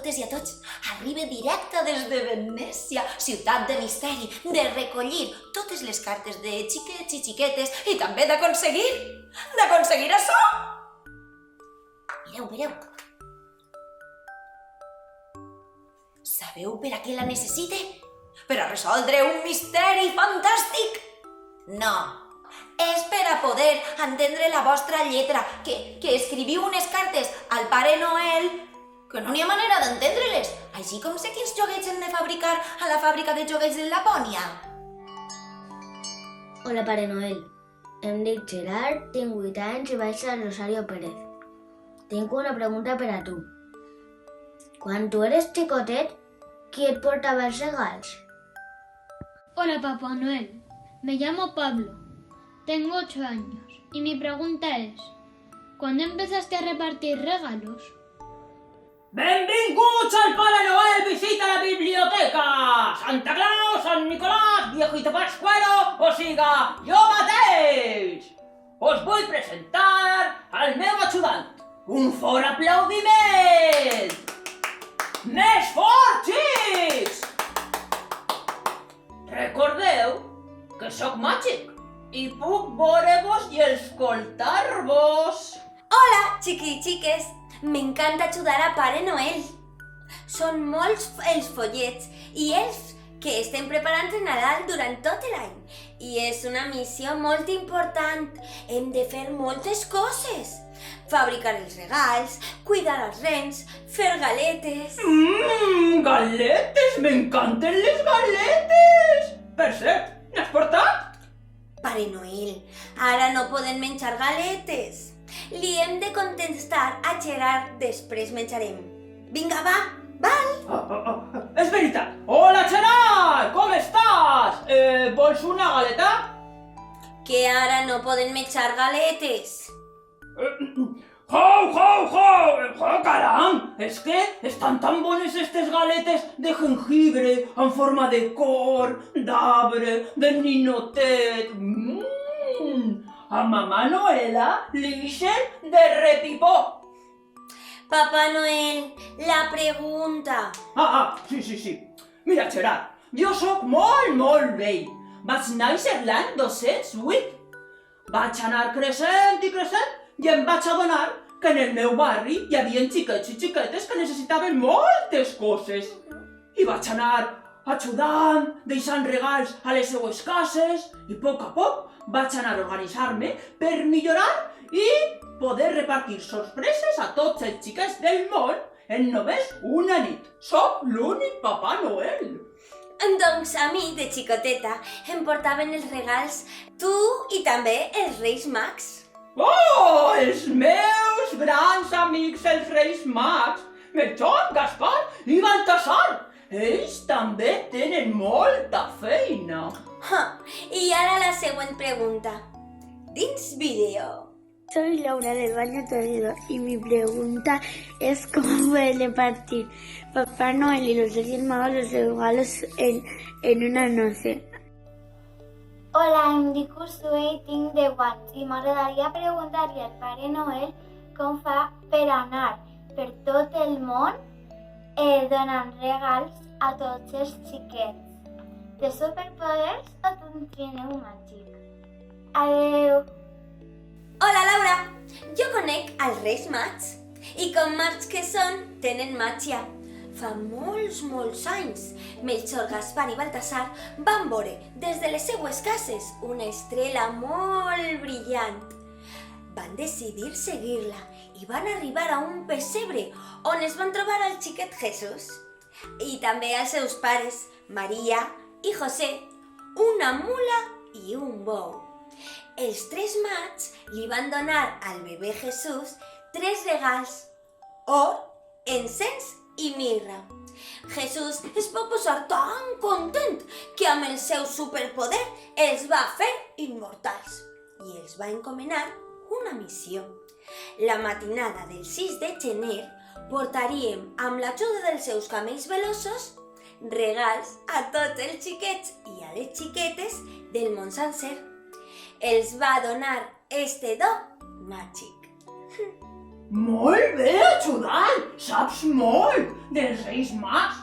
totes i a tots. Arriba directe des de Venècia, ciutat de misteri, de recollir totes les cartes de xiquets i xiquetes i també d'aconseguir això. Mireu. Sabeu per a què la necessite? Per a resoldre un misteri fantàstic? No, és per a poder entendre la vostra lletra, que escriviu unes cartes al Pare Noel que no n'hi ha manera d'entendre-les, així com sé quins joguets hem de fabricar a la fàbrica de joguets de Lapònia. Hola, Pare Noel. Em dic Gerard, tinc 8 anys i vaig a Rosario Pérez. Tinc una pregunta per a tu. Quan tu eres xicotet, qui et portava els regals? Hola, Papá Noel. Me llamo Pablo. Tengo 8 años y mi pregunta es, ¿cuándo empezaste a repartir regalos? ¡Benvinguts al Pare Noel visita la biblioteca! Santa Claus, Sant Nicolàs, Viejito Pascuero, o siga, jo mateix! Us vull presentar el meu ajudant. Un fort aplaudiment! Més fort, xics! Recordeu que sóc màgic i puc veure-vos i escoltar-vos. Hola, xiqui i xiques! M'encanta ajudar a Pare Noel. Són molts els follets i ells que estem preparant de Nadal durant tot l'any. I és una missió molt important. Hem de fer moltes coses. Fabricar els regals, cuidar els rens, fer galetes... Galetes! M'encanten les galetes! Per cert, n'has portat? Pare Noel, ara no poden menjar galetes. Li hem de contestar a Gerard, després menjarem. Vinga, va, val? És veritat! Hola, Gerard! Com estàs? Vols una galeta? Que ara no poden menjar galetes. Caram! És que estan tan bones aquestes galetes de jengibre en forma de cor, d'arbre, de ninotet. A Mamà Noela li ixen de repipó. Papà Noel, la pregunta. Sí. Mira, Gerard, jo sóc molt vell. Vaig néixer l'any 208. Vaig anar creixent i em vaig adonar que en el meu barri hi havia xiquets i xiquetes que necessitaven moltes coses. I vaig anar ajudant, deixant regals a les seues cases i a poc vaig anar a organitzar-me per millorar i poder repartir sorpreses a tots els xiquets del món en només una nit. Soc l'únic Papà Noel. Doncs a mi, de xicoteta, em portaven els regals tu i també els Reis Mags. Oh, els meus grans amics, els Reis Mags, Melchor, Gaspar i Baltasar. Ells també tenen molta feina. I ara la següent pregunta. Dins vídeo. Soy Laura del Baño Torrido y mi pregunta es cómo pueden repartir Papá Noel y los Reyes Magos los regalos en una noche. Hola, em dic Ursula i tinc 10 anys i m'agradaria preguntar-li al Pare Noel com fa per anar per tot el món donant regals a tots els xiquets. Té superpoders o té un trineu màgic? Adeu! Hola, Laura! Jo conec els Reis Mags i com mags que són, tenen màgia. Fa molts anys, Melchor, Gaspar i Baltasar van veure des de les seues cases una estrela molt brillant. Van decidir seguir-la i van arribar a un pessebre on es van trobar al xiquet Jesús i també als seus pares, Maria i José, una mula i un bou. Els tres mags li van donar al bebè Jesús 3 regals: or, encens i mirra. Jesús es va posar tan content que amb el seu superpoder els va fer immortals i els va encomanar una missió. La matinada del 6 de gener portaríem, amb l'ajuda dels seus camells veloços, regals a tots els xiquets i a les xiquetes del món sencer. Els va donar este do màgic. Molt bé, ajudant! Saps molt dels Reis Mags.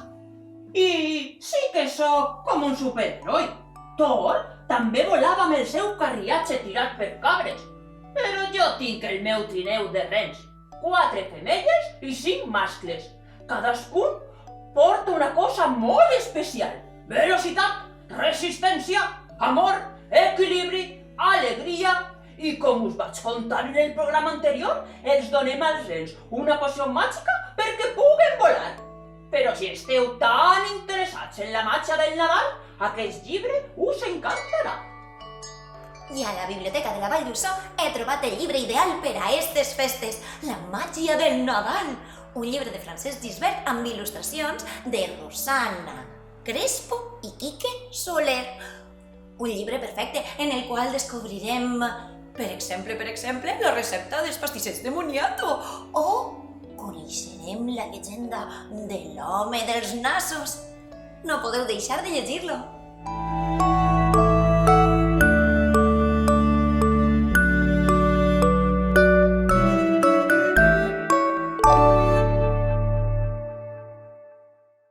I sí que sóc com un superheroi. Thor també volava amb el seu carriatge tirat per cabres. Però jo tinc el meu trineu de rens. 4 femelles i 5 mascles. Cadascun porta una cosa molt especial. Velocitat, resistència, amor, equilibri, alegria. I com us vaig contar en el programa anterior, els donem als rens una poció màgica perquè puguen volar. Però si esteu tan interessats en la màgia del Nadal, aquest llibre us encantarà. I a la Biblioteca de la Vall d'Uixó he trobat el llibre ideal per a aquestes festes, La màgia del Nadal, un llibre de Francesc Gisbert amb il·lustracions de Rosana Crespo i Quique Soler. Un llibre perfecte en el qual descobrirem, per exemple, la recepta dels pastissets de moniato o coneixerem la llegenda de l'home dels nassos. No podeu deixar de llegir-lo.